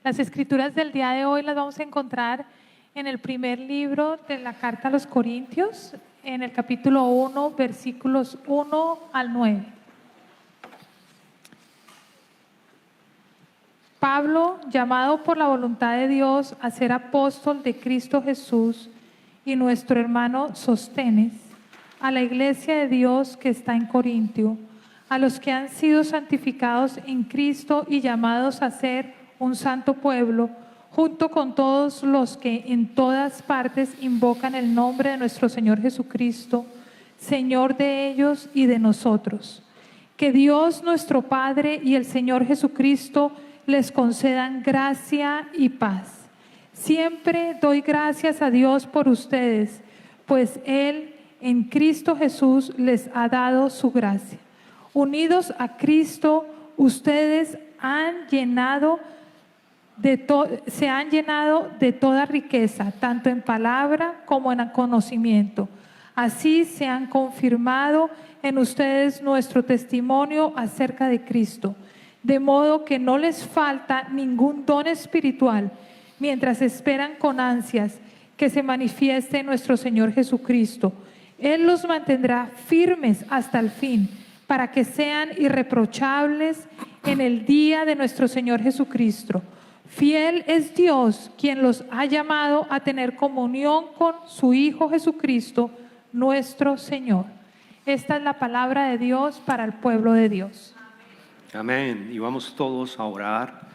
Las escrituras del día de hoy las vamos a encontrar en el primer libro de la carta a los Corintios, en el capítulo 1, versículos 1 al 9. Pablo, llamado por la voluntad de Dios a ser apóstol de Cristo Jesús, y nuestro hermano Sóstenes, a la iglesia de Dios que está en Corintio, a los que han sido santificados en Cristo y llamados a ser un santo pueblo, junto con todos los que en todas partes invocan el nombre de nuestro Señor Jesucristo, Señor de ellos y de nosotros. Que Dios nuestro Padre y el Señor Jesucristo les concedan gracia y paz. Siempre doy gracias a Dios por ustedes, pues Él en Cristo Jesús les ha dado su gracia. Unidos a Cristo, ustedes se han llenado de toda riqueza, tanto en palabra como en conocimiento. Así se han confirmado en ustedes nuestro testimonio acerca de Cristo, de modo que no les falta ningún don espiritual, mientras esperan con ansias que se manifieste nuestro Señor Jesucristo. Él los mantendrá firmes hasta el fin, para que sean irreprochables en el día de nuestro Señor Jesucristo. Fiel es Dios, quien los ha llamado a tener comunión con su Hijo Jesucristo, nuestro Señor. Esta es la palabra de Dios para el pueblo de Dios. Amén. Y vamos todos a orar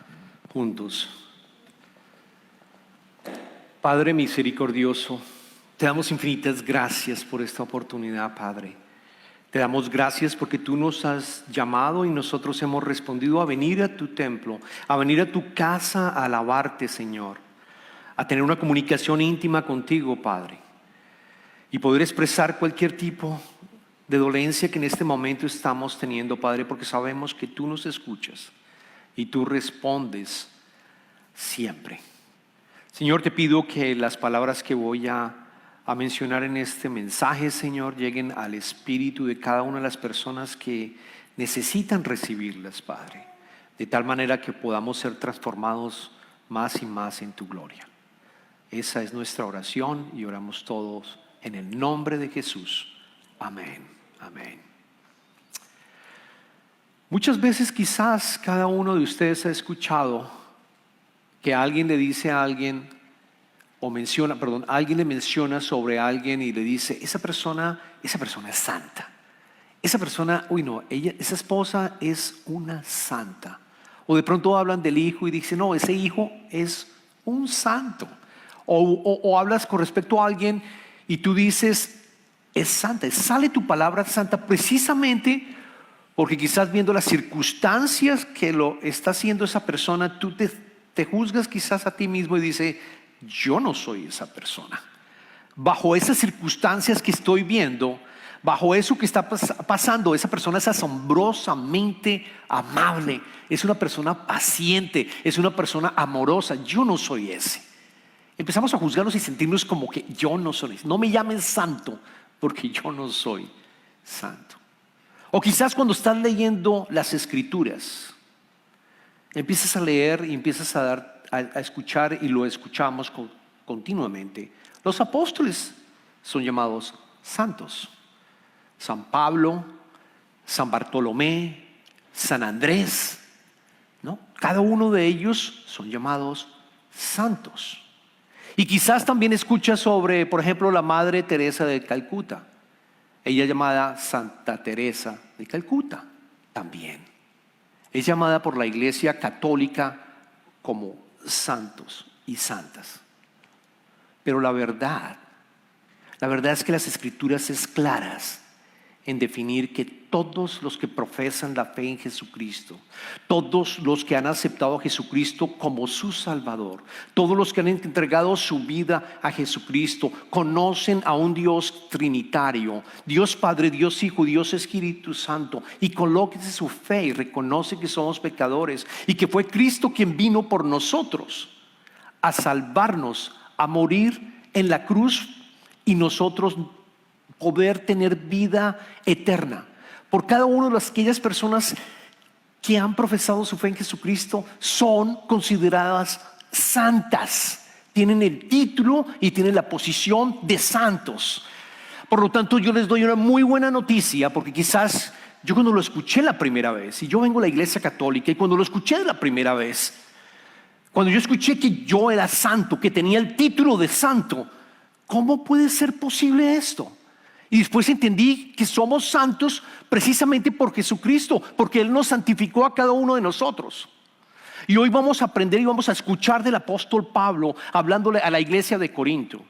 juntos. Padre misericordioso, te damos infinitas gracias por esta oportunidad, Padre. Te damos gracias porque tú nos has llamado y nosotros hemos respondido a venir a tu templo, a venir a tu casa a alabarte, Señor, a tener una comunicación íntima contigo, Padre, y poder expresar cualquier tipo de dolencia que en este momento estamos teniendo, Padre, porque sabemos que tú nos escuchas y tú respondes siempre. Señor, te pido que las palabras que voy a mencionar en este mensaje, Señor, lleguen al espíritu de cada una de las personas que necesitan recibirlas, Padre, de tal manera que podamos ser transformados más y más en tu gloria. Esa es nuestra oración y oramos todos en el nombre de Jesús. Amén, amén. Muchas veces quizás cada uno de ustedes ha escuchado que alguien le dice a alguien, alguien le menciona sobre alguien y le dice, esa persona es santa. Esa persona, esa esposa es una santa. O de pronto hablan del hijo y dicen, no, ese hijo es un santo. O hablas con respecto a alguien y tú dices, es santa. Sale tu palabra santa precisamente porque quizás viendo las circunstancias que lo está haciendo esa persona, tú te juzgas quizás a ti mismo y dices, yo no soy esa persona. Bajo esas circunstancias que estoy viendo, bajo eso que está pasando, esa persona es asombrosamente amable, es una persona paciente, es una persona amorosa. Yo no soy ese. Empezamos a juzgarnos y sentirnos como que yo no soy ese. No me llamen santo porque yo no soy santo. O quizás cuando estás leyendo las escrituras, empiezas a leer y empiezas a escuchar, y lo escuchamos continuamente. Los apóstoles son llamados santos. San Pablo, San Bartolomé, San Andrés, ¿no? Cada uno de ellos son llamados santos. Y quizás también escuchas sobre, por ejemplo, la Madre Teresa de Calcuta. Ella es llamada Santa Teresa de Calcuta también. Es llamada por la Iglesia Católica como santos y santas. Pero la verdad es que las Escrituras es claras en definir que todos los que profesan la fe en Jesucristo, todos los que han aceptado a Jesucristo como su Salvador, todos los que han entregado su vida a Jesucristo, conocen a un Dios trinitario, Dios Padre, Dios Hijo, Dios Espíritu Santo, y coloquen su fe y reconoce que somos pecadores y que fue Cristo quien vino por nosotros a salvarnos, a morir en la cruz y nosotros poder tener vida eterna. Por cada una de aquellas personas que han profesado su fe en Jesucristo son consideradas santas. Tienen el título y tienen la posición de santos. Por lo tanto, yo les doy una muy buena noticia, porque quizás yo cuando lo escuché la primera vez, y yo vengo a la iglesia católica, y cuando lo escuché la primera vez, cuando yo escuché que yo era santo, que tenía el título de santo, ¿cómo puede ser posible esto? Y después entendí que somos santos precisamente por Jesucristo, porque Él nos santificó a cada uno de nosotros. Y hoy vamos a aprender y vamos a escuchar del apóstol Pablo hablándole a la iglesia de Corinto.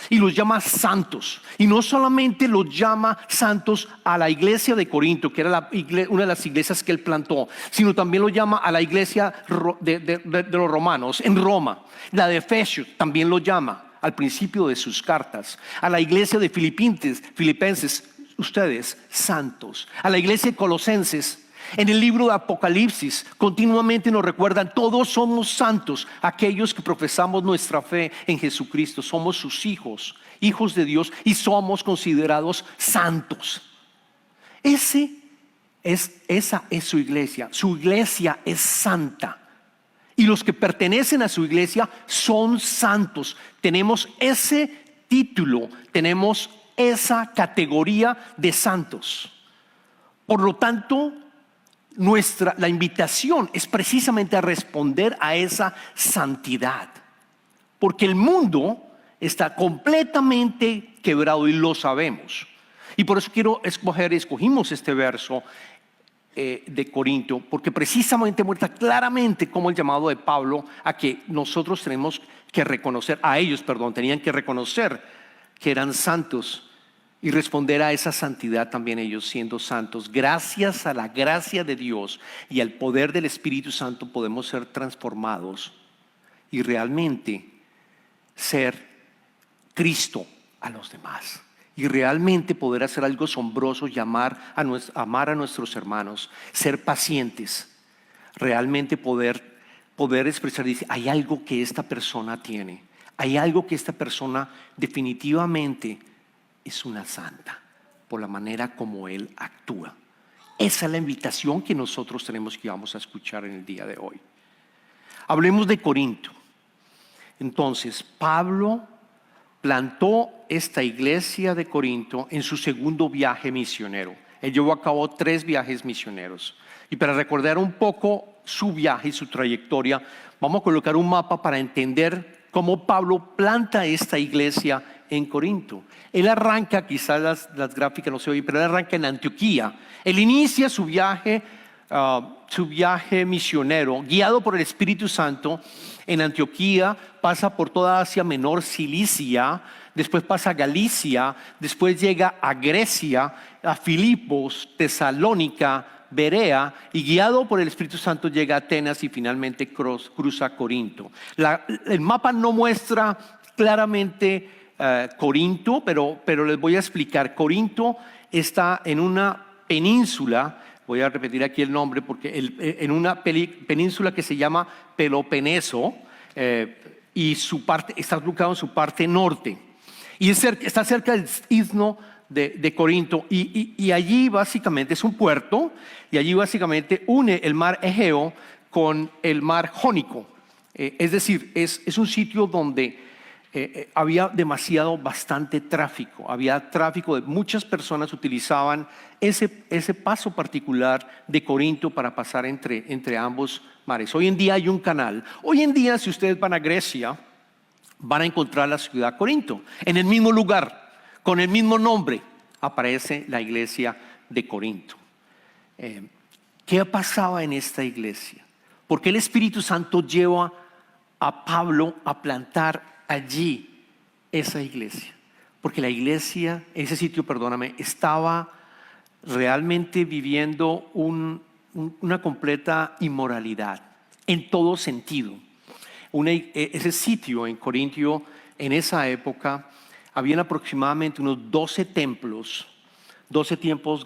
Y los llama santos. Y no solamente los llama santos a la iglesia de Corinto, que era una de las iglesias que él plantó, sino también lo llama a la iglesia de los romanos en Roma. La de Efesios también lo llama al principio de sus cartas. A la iglesia de Filipenses, ustedes santos. A la iglesia de Colosenses. En el libro de Apocalipsis continuamente nos recuerdan: todos somos santos, aquellos que profesamos nuestra fe en Jesucristo. Somos sus hijos, hijos de Dios, y somos considerados santos. Esa es su iglesia. Su iglesia es santa. Y los que pertenecen a su iglesia son santos. Tenemos ese título, tenemos esa categoría de santos. Por lo tanto, la invitación es precisamente a responder a esa santidad, porque el mundo está completamente quebrado y lo sabemos. Y por eso escogimos este verso de Corinto, porque precisamente muestra claramente cómo el llamado de Pablo a que nosotros tenemos que reconocer, tenían que reconocer que eran santos y responder a esa santidad también ellos siendo santos. Gracias a la gracia de Dios y al poder del Espíritu Santo podemos ser transformados y realmente ser Cristo a los demás. Y realmente poder hacer algo asombroso y amar a nuestros hermanos, ser pacientes, realmente poder expresar, dice, hay algo que esta persona tiene, hay algo que esta persona definitivamente es una santa por la manera como él actúa. Esa es la invitación que nosotros tenemos, que vamos a escuchar en el día de hoy. Hablemos de Corinto. Entonces, Pablo plantó esta iglesia de Corinto en su segundo viaje misionero. Él llevó a cabo 3 viajes misioneros. Y para recordar un poco su viaje y su trayectoria, vamos a colocar un mapa para entender cómo Pablo planta esta iglesia en Corinto. Él arranca, quizás las gráficas no se oyen, pero él arranca en Antioquía. Él inicia su viaje misionero, guiado por el Espíritu Santo, en Antioquía. Pasa por toda Asia Menor, Cilicia, después pasa a Galicia, después llega a Grecia, a Filipos, Tesalónica, Berea, y guiado por el Espíritu Santo llega a Atenas y finalmente cruza Corinto. El mapa no muestra claramente Corinto, pero les voy a explicar. Corinto está en una península. Voy a repetir aquí el nombre porque en una península que se llama Peloponeso, y está ubicado en su parte norte, y está cerca del istmo de Corinto, y allí básicamente es un puerto, y allí básicamente une el mar Egeo con el mar Jónico. Es decir, es un sitio donde había bastante tráfico. Había tráfico, de muchas personas utilizaban ese paso particular de Corinto para pasar entre ambos mares. Hoy en día hay un canal. Hoy en día, si ustedes van a Grecia, van a encontrar la ciudad Corinto. En el mismo lugar, con el mismo nombre, aparece la iglesia de Corinto. ¿Qué pasaba en esta iglesia? ¿Por qué el Espíritu Santo lleva a Pablo a plantar allí esa iglesia? Porque la iglesia, ese sitio, estaba realmente viviendo una completa inmoralidad en todo sentido. Ese sitio en Corintio, en esa época, habían aproximadamente unos 12 templos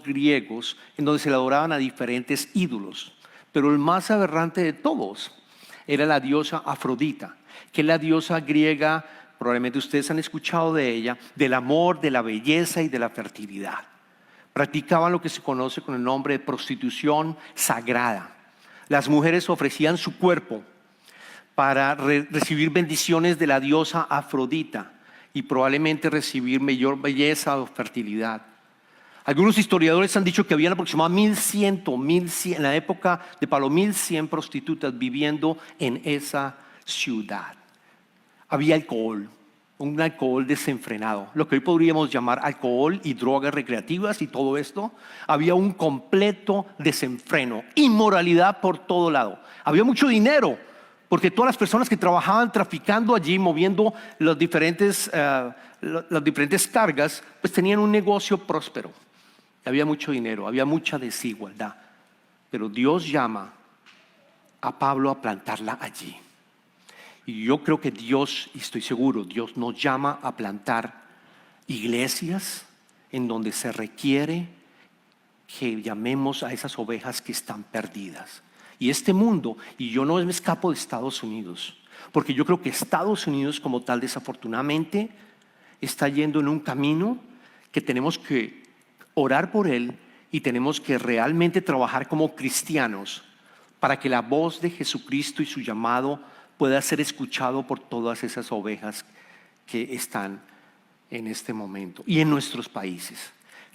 griegos en donde se le adoraban a diferentes ídolos. Pero el más aberrante de todos era la diosa Afrodita, que es la diosa griega, probablemente ustedes han escuchado de ella, del amor, de la belleza y de la fertilidad. Practicaban lo que se conoce con el nombre de prostitución sagrada. Las mujeres ofrecían su cuerpo para recibir bendiciones de la diosa Afrodita y probablemente recibir mayor belleza o fertilidad. Algunos historiadores han dicho que habían aproximadamente 1100, en la época de Pablo, 1100 prostitutas viviendo en esa ciudad. Había alcohol, un alcohol desenfrenado, lo que hoy podríamos llamar alcohol y drogas recreativas y todo esto. Había un completo desenfreno, inmoralidad por todo lado. Había mucho dinero, porque todas las personas que trabajaban traficando allí, moviendo las diferentes cargas, pues tenían un negocio próspero. Había mucho dinero, había mucha desigualdad. Pero Dios llama a Pablo a plantarla allí. Y yo creo que Dios, y estoy seguro, Dios nos llama a plantar iglesias en donde se requiere que llamemos a esas ovejas que están perdidas. Y este mundo, y yo no me escapo de Estados Unidos, porque yo creo que Estados Unidos como tal desafortunadamente está yendo en un camino que tenemos que orar por él y tenemos que realmente trabajar como cristianos para que la voz de Jesucristo y su llamado pueda ser escuchado por todas esas ovejas que están en este momento y en nuestros países.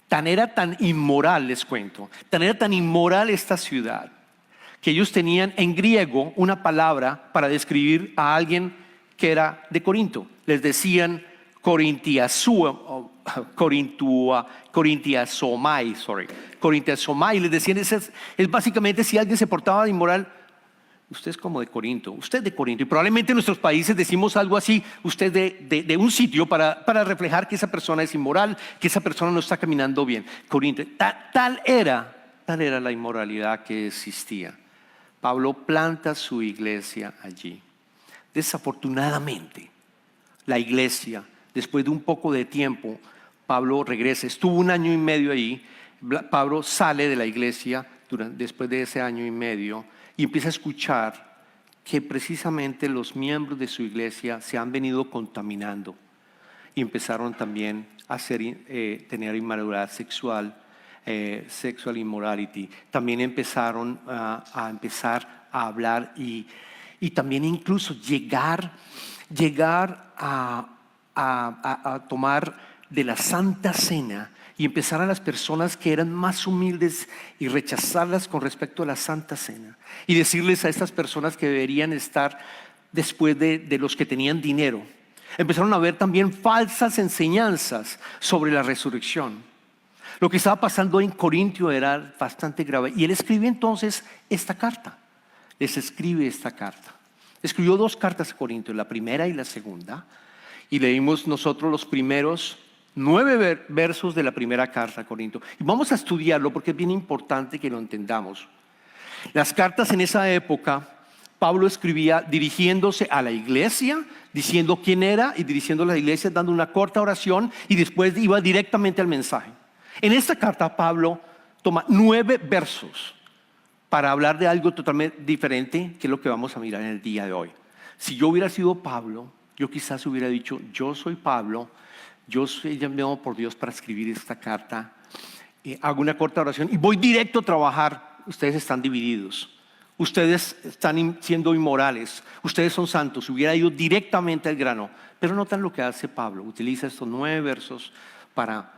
Era tan inmoral, les cuento, era tan inmoral esta ciudad que ellos tenían en griego una palabra para describir a alguien que era de Corinto. Les decían corintiasomai, les decían, es básicamente si alguien se portaba de inmoral, usted es como de Corinto, usted de Corinto. Y probablemente en nuestros países decimos algo así, usted de un sitio para reflejar que esa persona es inmoral, que esa persona no está caminando bien. Corinto, tal era la inmoralidad que existía. Pablo planta su iglesia allí. Desafortunadamente, la iglesia, después de un poco de tiempo, Pablo regresa. Estuvo 1 año y medio ahí. Pablo sale de la iglesia después de ese año y medio y empieza a escuchar que precisamente los miembros de su iglesia se han venido contaminando y empezaron también a tener inmoralidad sexual, sexual immorality. También empezaron a hablar y también incluso llegar a tomar de la Santa Cena y empezar a las personas que eran más humildes y rechazarlas con respecto a la Santa Cena y decirles a estas personas que deberían estar después de los que tenían dinero. Empezaron a ver también falsas enseñanzas sobre la resurrección. Lo que estaba pasando en Corintio era bastante grave y él escribe entonces esta carta. Les escribe esta carta. Escribió 2 cartas a Corintio, la primera y la segunda, y leímos nosotros los primeros 9 versos de la primera carta a Corinto. Y vamos a estudiarlo porque es bien importante que lo entendamos. Las cartas en esa época, Pablo escribía dirigiéndose a la iglesia, diciendo quién era y dirigiéndose a la iglesia, dando una corta oración y después iba directamente al mensaje. En esta carta Pablo toma 9 versos para hablar de algo totalmente diferente que es lo que vamos a mirar en el día de hoy. Si yo hubiera sido Pablo, yo quizás hubiera dicho, yo soy Pablo, yo soy llamado por Dios para escribir esta carta, hago una corta oración y voy directo a trabajar. Ustedes están divididos, ustedes están siendo inmorales, ustedes son santos. Hubiera ido directamente al grano, pero notan lo que hace Pablo. Utiliza estos 9 versos para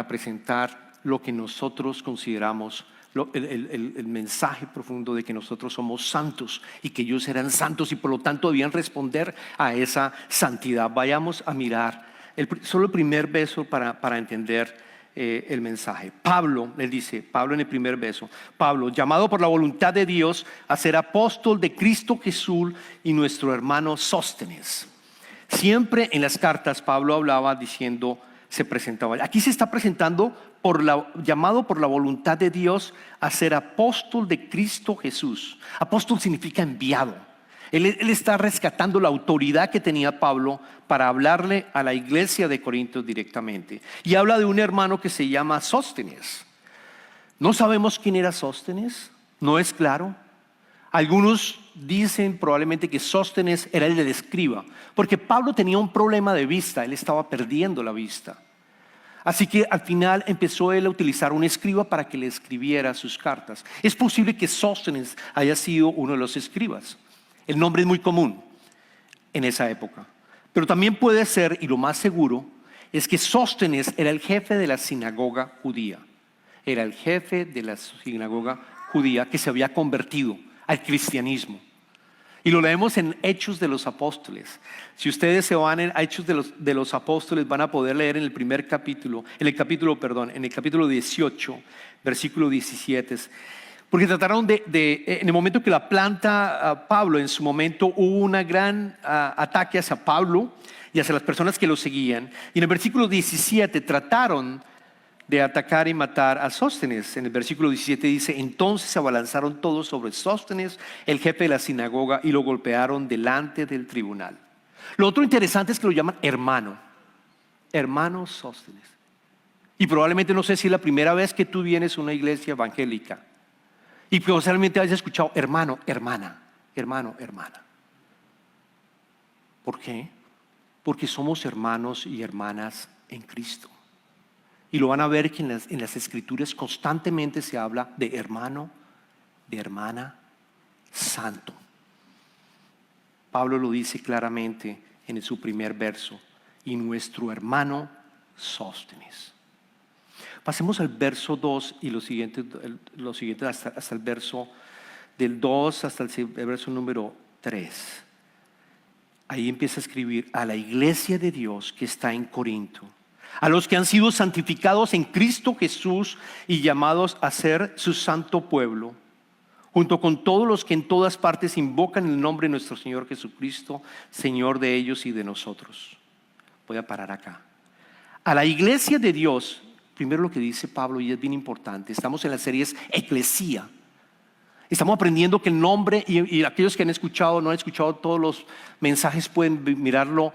presentar lo que nosotros consideramos el mensaje profundo de que nosotros somos santos y que ellos eran santos y por lo tanto debían responder a esa santidad. Vayamos a mirar solo el primer verso para entender el mensaje. Pablo, él dice, Pablo en el primer verso, Pablo, llamado por la voluntad de Dios a ser apóstol de Cristo Jesús y nuestro hermano Sóstenes. Siempre en las cartas Pablo hablaba diciendo, se presentaba. Aquí se está presentando llamado por la voluntad de Dios a ser apóstol de Cristo Jesús. Apóstol significa enviado. Él está rescatando la autoridad que tenía Pablo para hablarle a la iglesia de Corinto directamente. Y habla de un hermano que se llama Sóstenes. No sabemos quién era Sóstenes, no es claro. Algunos dicen probablemente que Sóstenes era el del escriba, porque Pablo tenía un problema de vista, él estaba perdiendo la vista. Así que al final empezó él a utilizar un escriba para que le escribiera sus cartas. Es posible que Sóstenes haya sido uno de los escribas. El nombre es muy común en esa época. Pero también puede ser, y lo más seguro, es que Sóstenes era el jefe de la sinagoga judía. Era el jefe de la sinagoga judía que se había convertido al cristianismo. Y lo leemos en Hechos de los Apóstoles. Si ustedes se van a Hechos de los Apóstoles, van a poder leer en el capítulo 18, versículo 17. Porque trataron en el momento que la planta Pablo, en su momento hubo un gran ataque hacia Pablo y hacia las personas que lo seguían. Y en el versículo 17 trataron de atacar y matar a Sóstenes. En el versículo 17 dice: entonces se abalanzaron todos sobre Sóstenes, el jefe de la sinagoga, y lo golpearon delante del tribunal. Lo otro interesante es que lo llaman hermano Sóstenes. Y probablemente, no sé si es la primera vez que tú vienes a una iglesia evangélica y probablemente hayas escuchado hermano, hermana. ¿Por qué? Porque somos hermanos y hermanas en Cristo. Y lo van a ver que en las escrituras constantemente se habla de hermano, de hermana, santo. Pablo lo dice claramente en su primer verso: y nuestro hermano Sóstenes. Pasemos al verso 2 y lo siguiente hasta el verso del 2 hasta el verso número 3. Ahí empieza a escribir: a la iglesia de Dios que está en Corinto, a los que han sido santificados en Cristo Jesús y llamados a ser su santo pueblo, junto con todos los que en todas partes invocan el nombre de nuestro Señor Jesucristo, Señor de ellos y de nosotros. Voy a parar acá. A la iglesia de Dios, primero lo que dice Pablo, y es bien importante, estamos en la serie Eclesía. Estamos aprendiendo que el nombre, y aquellos que han escuchado, no han escuchado todos los mensajes, pueden mirarlo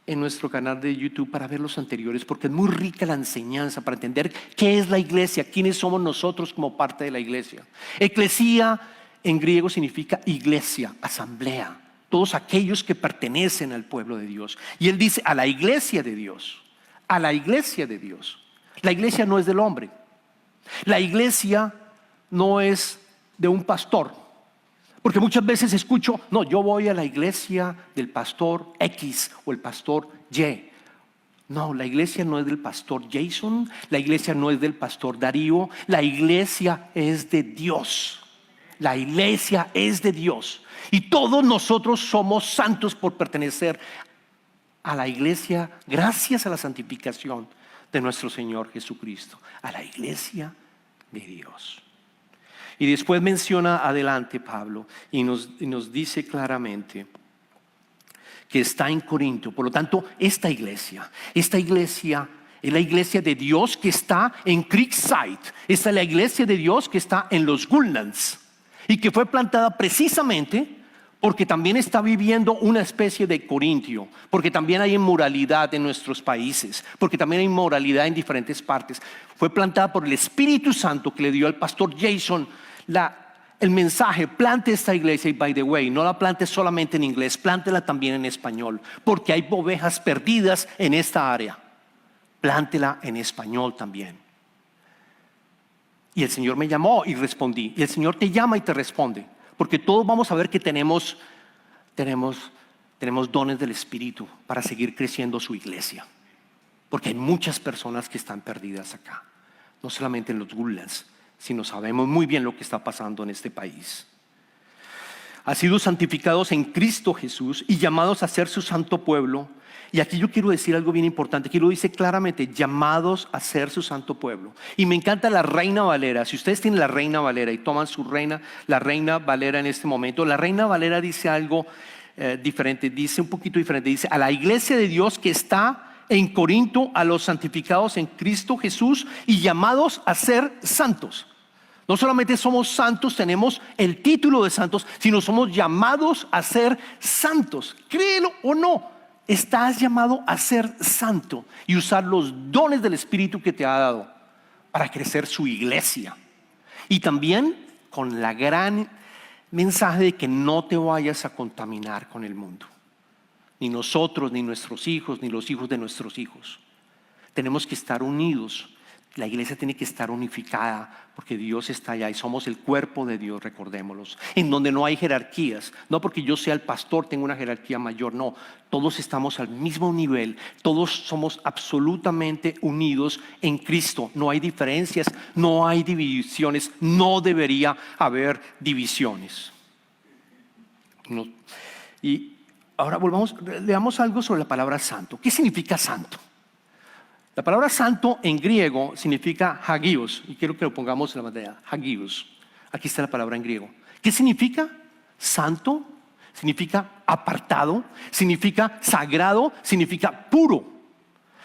en nuestro canal de YouTube para ver los anteriores, porque es muy rica la enseñanza para entender qué es la iglesia, quiénes somos nosotros como parte de la iglesia. Eclesía en griego significa iglesia, asamblea, todos aquellos que pertenecen al pueblo de Dios. Y él dice: a la iglesia de Dios, a la iglesia de Dios. La iglesia no es del hombre, la iglesia no es de un pastor. Porque muchas veces escucho: no, yo voy a la iglesia del pastor X o el pastor Y. No, la iglesia no es del pastor Jason, la iglesia no es del pastor Darío, la iglesia es de Dios. La iglesia es de Dios. Y todos nosotros somos santos por pertenecer a la iglesia gracias a la santificación de nuestro Señor Jesucristo. A la iglesia de Dios. Y después menciona adelante Pablo y nos dice claramente que está en Corinto. Por lo tanto, esta iglesia es la iglesia de Dios que está en Creekside. Esta es la iglesia de Dios que está en los Woodlands y que fue plantada precisamente porque también está viviendo una especie de Corintio, porque también hay inmoralidad en nuestros países, porque también hay inmoralidad en diferentes partes. Fue plantada por el Espíritu Santo que le dio al pastor Jason el mensaje: plante esta iglesia. Y by the way, no la plante solamente en inglés, plántela también en español, porque hay ovejas perdidas en esta área. Plántela en español también. Y el Señor me llamó y respondí. Y el Señor te llama y te responde, porque todos vamos a ver que tenemos dones del Espíritu para seguir creciendo su iglesia. Porque hay muchas personas que están perdidas acá, no solamente en los Woodlands, sino sabemos muy bien lo que está pasando en este país. Han sido santificados en Cristo Jesús y llamados a ser su santo pueblo. Y aquí yo quiero decir algo bien importante. Aquí lo dice claramente: llamados a ser su santo pueblo. Y me encanta la Reina Valera. Si ustedes tienen la Reina Valera y toman la Reina Valera en este momento, la Reina Valera dice algo diferente, dice un poquito diferente. Dice: a la iglesia de Dios que está en Corinto, a los santificados en Cristo Jesús y llamados a ser santos. No solamente somos santos, tenemos el título de santos, sino somos llamados a ser santos. Créelo o no, estás llamado a ser santo y usar los dones del Espíritu que te ha dado para crecer su iglesia. Y también con la gran mensaje de que no te vayas a contaminar con el mundo. Ni nosotros, ni nuestros hijos, ni los hijos de nuestros hijos. tenemos que estar unidos. La iglesia tiene que estar unificada porque Dios está allá y somos el cuerpo de Dios, recordémoslos. En donde no hay jerarquías, no porque yo sea el pastor tengo una jerarquía mayor, no. Todos estamos al mismo nivel, todos somos absolutamente unidos en Cristo. No hay diferencias, no hay divisiones, no debería haber divisiones. No. Y ahora leamos algo sobre la palabra santo. ¿Qué significa santo? La palabra santo en griego significa hagios, y quiero que lo pongamos en la pantalla, hagios. Aquí está la palabra en griego. ¿Qué significa? Santo, significa apartado, significa sagrado, significa puro.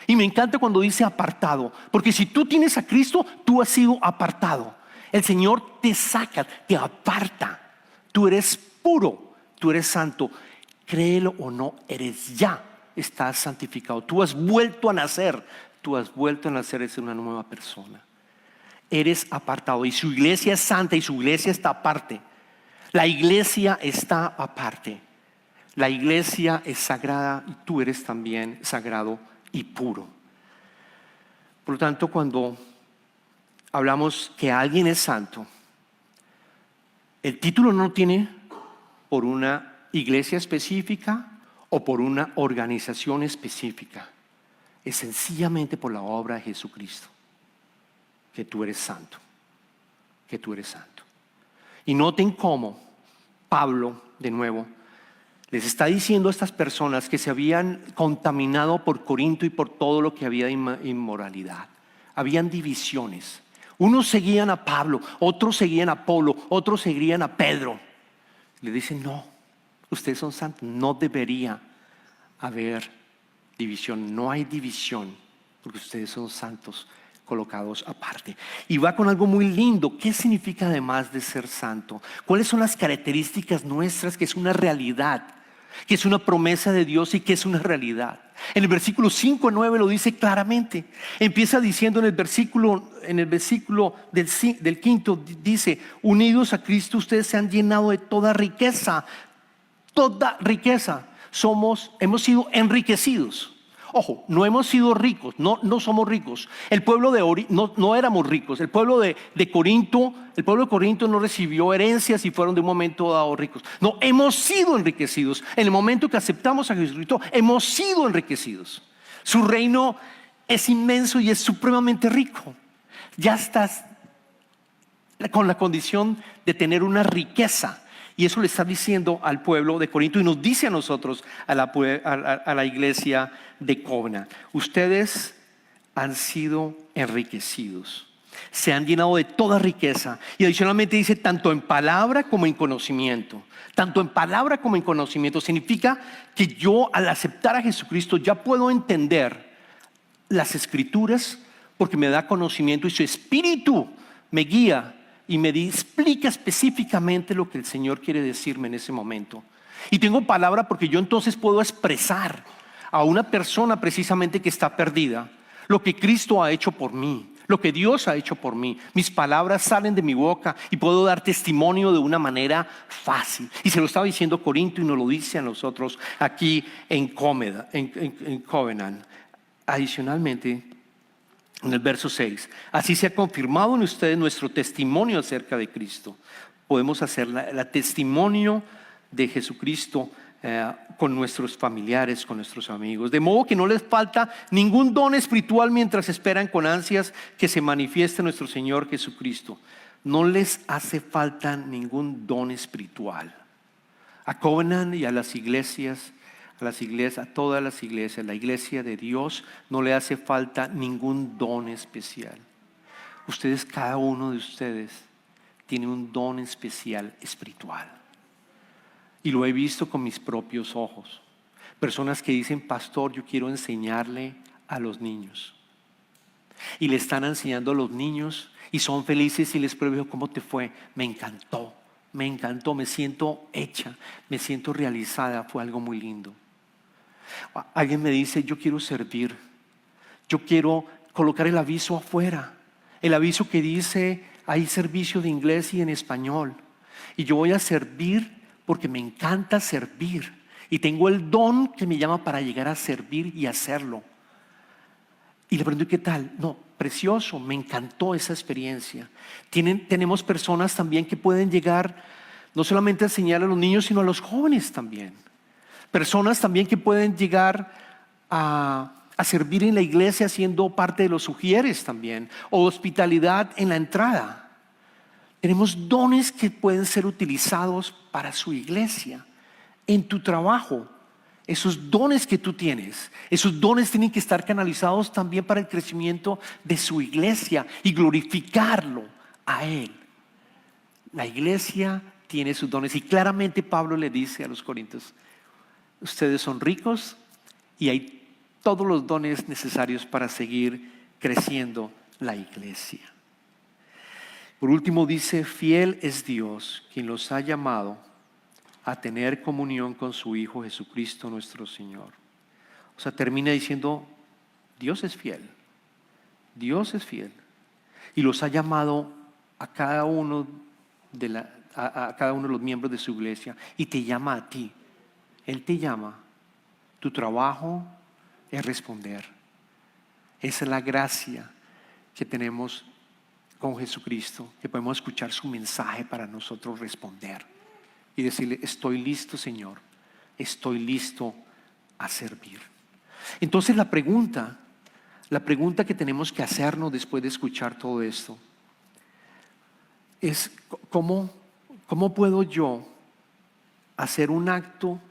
Y me encanta cuando dice apartado, porque si tú tienes a Cristo, tú has sido apartado. El Señor te saca, te aparta. Tú eres puro, tú eres santo. Créelo o no, estás santificado. Tú has vuelto a nacer. Tú has vuelto a nacer, eres una nueva persona. Eres apartado y su iglesia es santa y su iglesia está aparte. La iglesia está aparte. La iglesia es sagrada y tú eres también sagrado y puro. Por lo tanto, cuando hablamos que alguien es santo, el título no tiene por una iglesia específica o por una organización específica. Es sencillamente por la obra de Jesucristo que tú eres santo, que tú eres santo. Y noten cómo Pablo, de nuevo, les está diciendo a estas personas que se habían contaminado por Corinto y por todo lo que había de inmoralidad. Habían divisiones. Unos seguían a Pablo, otros seguían a Apolo, otros seguían a Pedro. Le dicen, no, ustedes son santos, no debería haber división, no hay división, porque ustedes son santos colocados aparte. Y va con algo muy lindo. ¿Qué significa además de ser santo? ¿Cuáles son las características nuestras que es una realidad? Que es una promesa de Dios y que es una realidad. En el versículo 5 a 9 lo dice claramente. Empieza diciendo en el versículo del quinto, dice, unidos a Cristo ustedes se han llenado de toda riqueza. Toda riqueza. Hemos sido enriquecidos. Ojo, no hemos sido ricos, no somos ricos. El pueblo de no éramos ricos. El pueblo de Corinto no recibió herencias y fueron de un momento dado ricos. No, hemos sido enriquecidos. En el momento que aceptamos a Jesucristo, hemos sido enriquecidos. Su reino es inmenso y es supremamente rico. Ya estás con la condición de tener una riqueza. Y eso le está diciendo al pueblo de Corinto y nos dice a nosotros, a la iglesia de Covenant. Ustedes han sido enriquecidos, se han llenado de toda riqueza. Y adicionalmente dice tanto en palabra como en conocimiento. Tanto en palabra como en conocimiento significa que yo al aceptar a Jesucristo ya puedo entender las escrituras porque me da conocimiento y su espíritu me guía y me explica específicamente lo que el Señor quiere decirme en ese momento. Y tengo palabra porque yo entonces puedo expresar a una persona precisamente que está perdida lo que Cristo ha hecho por mí, lo que Dios ha hecho por mí. Mis palabras salen de mi boca y puedo dar testimonio de una manera fácil. Y se lo estaba diciendo Corinto y nos lo dice a nosotros aquí en Covenant. Adicionalmente, en el verso 6, así se ha confirmado en ustedes nuestro testimonio acerca de Cristo. Podemos hacer la testimonio de Jesucristo con nuestros familiares, con nuestros amigos. De modo que no les falta ningún don espiritual mientras esperan con ansias que se manifieste nuestro Señor Jesucristo. No les hace falta ningún don espiritual. A Covenant y a las iglesias, a todas las iglesias, la iglesia de Dios no le hace falta ningún don especial. Ustedes, cada uno de ustedes tiene un don especial espiritual. Y lo he visto con mis propios ojos. Personas que dicen, pastor, yo quiero enseñarle a los niños. Y le están enseñando a los niños y son felices y les pregunto, ¿cómo te fue? Me encantó, me siento hecha, me siento realizada, fue algo muy lindo. Alguien me dice, yo quiero servir, yo quiero colocar el aviso afuera, el aviso que dice, hay servicio de inglés y en español. Y yo voy a servir porque me encanta servir y tengo el don que me llama para llegar a servir y hacerlo. Y le pregunto, ¿qué tal? No, precioso, me encantó esa experiencia. Tenemos personas también que pueden llegar no solamente a enseñar a los niños, sino a los jóvenes también. Personas también que pueden llegar a servir en la iglesia siendo parte de los sugieres también, o hospitalidad en la entrada. Tenemos dones que pueden ser utilizados para su iglesia, en tu trabajo. Esos dones que tú tienes, esos dones tienen que estar canalizados también para el crecimiento de su iglesia y glorificarlo a Él. La iglesia tiene sus dones y claramente Pablo le dice a los corintios, ustedes son ricos y hay todos los dones necesarios para seguir creciendo la iglesia. Por último dice, fiel es Dios quien los ha llamado a tener comunión con su Hijo Jesucristo nuestro Señor. O sea, termina diciendo, Dios es fiel. Dios es fiel. Y los ha llamado a cada uno a cada uno de los miembros de su iglesia y te llama a ti. Él te llama. Tu trabajo es responder. Esa es la gracia que tenemos con Jesucristo, que podemos escuchar su mensaje para nosotros responder y decirle, estoy listo, Señor, estoy listo a servir. Entonces la pregunta que tenemos que hacernos después de escuchar todo esto es, ¿cómo puedo yo hacer un acto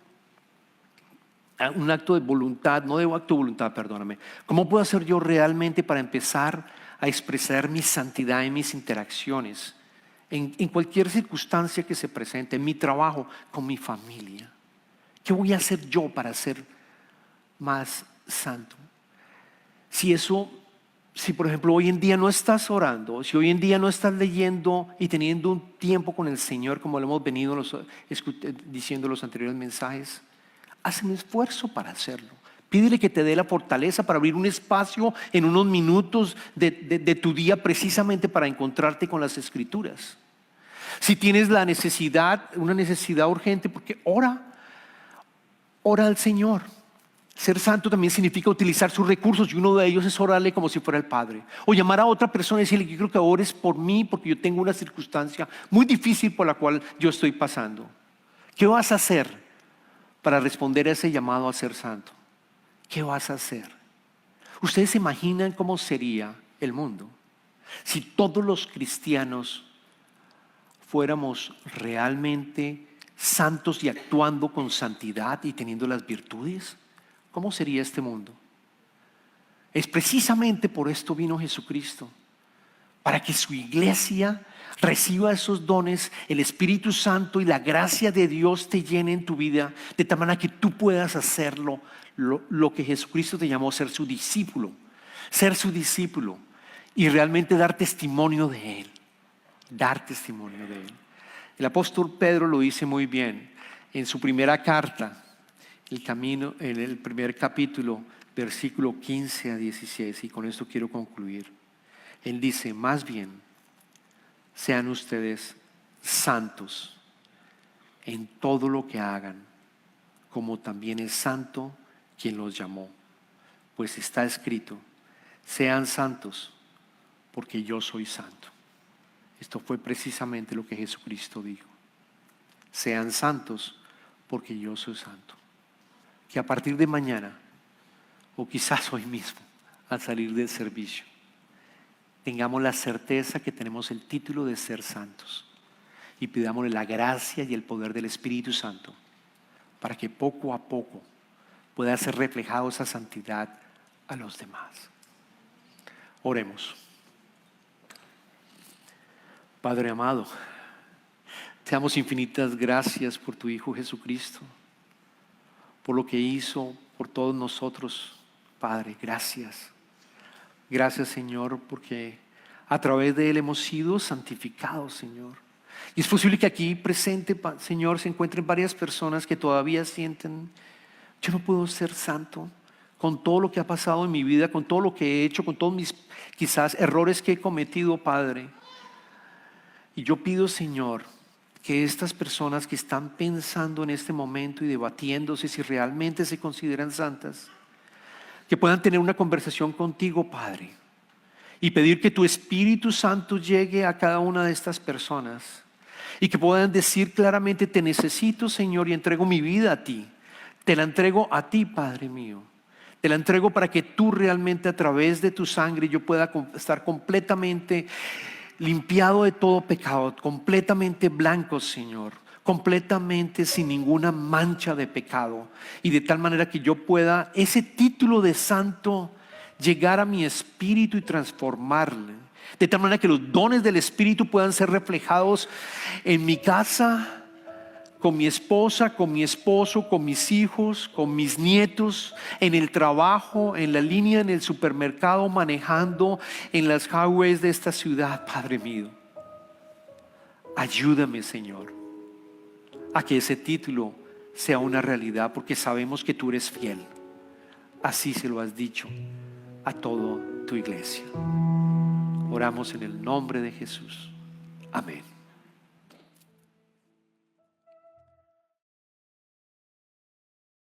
de voluntad, no de acto de voluntad, perdóname? ¿Cómo puedo hacer yo realmente para empezar a expresar mi santidad en mis interacciones? En cualquier circunstancia que se presente, en mi trabajo, con mi familia. ¿Qué voy a hacer yo para ser más santo? Si por ejemplo hoy en día no estás orando, si hoy en día no estás leyendo y teniendo un tiempo con el Señor, como lo hemos venido diciendo en los anteriores mensajes, haz un esfuerzo para hacerlo. Pídele que te dé la fortaleza para abrir un espacio en unos minutos de tu día precisamente para encontrarte con las Escrituras. Si tienes una necesidad urgente, porque ora al Señor. Ser santo también significa utilizar sus recursos y uno de ellos es orarle como si fuera el Padre. O llamar a otra persona y decirle, yo creo que ores por mí porque yo tengo una circunstancia muy difícil por la cual yo estoy pasando. ¿Qué vas a hacer para responder a ese llamado a ser santo? ¿Qué vas a hacer? ¿Ustedes se imaginan cómo sería el mundo si todos los cristianos fuéramos realmente santos y actuando con santidad y teniendo las virtudes? ¿Cómo sería este mundo? Es precisamente por esto vino Jesucristo, para que su iglesia reciba esos dones, el Espíritu Santo y la gracia de Dios te llene en tu vida, de tal manera que tú puedas hacerlo, lo que Jesucristo te llamó, ser su discípulo y realmente dar testimonio de Él. Dar testimonio de Él. El apóstol Pedro lo dice muy bien en su primera carta, en el primer capítulo, versículo 15 a 16, y con esto quiero concluir. Él dice, más bien, sean ustedes santos en todo lo que hagan, como también es santo quien los llamó. Pues está escrito, sean santos, porque yo soy santo. Esto fue precisamente lo que Jesucristo dijo. Sean santos, porque yo soy santo. Que a partir de mañana, o quizás hoy mismo, al salir del servicio, tengamos la certeza que tenemos el título de ser santos y pidámosle la gracia y el poder del Espíritu Santo para que poco a poco pueda ser reflejado esa santidad a los demás. Oremos. Padre amado, te damos infinitas gracias por tu Hijo Jesucristo, por lo que hizo por todos nosotros. Padre, gracias. Gracias, Señor, porque a través de Él hemos sido santificados, Señor. Y es posible que aquí presente, Señor, se encuentren varias personas que todavía sienten, yo no puedo ser santo con todo lo que ha pasado en mi vida, con todo lo que he hecho, con todos mis quizás errores que he cometido, Padre. Y yo pido, Señor, que estas personas que están pensando en este momento y debatiéndose si realmente se consideran santas, que puedan tener una conversación contigo, Padre, y pedir que tu Espíritu Santo llegue a cada una de estas personas y que puedan decir claramente: te necesito, Señor, y entrego mi vida a ti. Te la entrego a ti, Padre mío. Te la entrego para que tú realmente, a través de tu sangre, yo pueda estar completamente limpiado de todo pecado, completamente blanco, Señor, completamente sin ninguna mancha de pecado, y de tal manera que yo pueda, ese título de santo, llegar a mi espíritu y transformarle, de tal manera que los dones del Espíritu puedan ser reflejados en mi casa, con mi esposa, con mi esposo, con mis hijos, con mis nietos, en el trabajo, en la línea, en el supermercado, manejando, en las highways de esta ciudad. Padre mío, ayúdame, Señor, a que ese título sea una realidad, porque sabemos que tú eres fiel. Así se lo has dicho a toda tu iglesia. Oramos en el nombre de Jesús. Amén.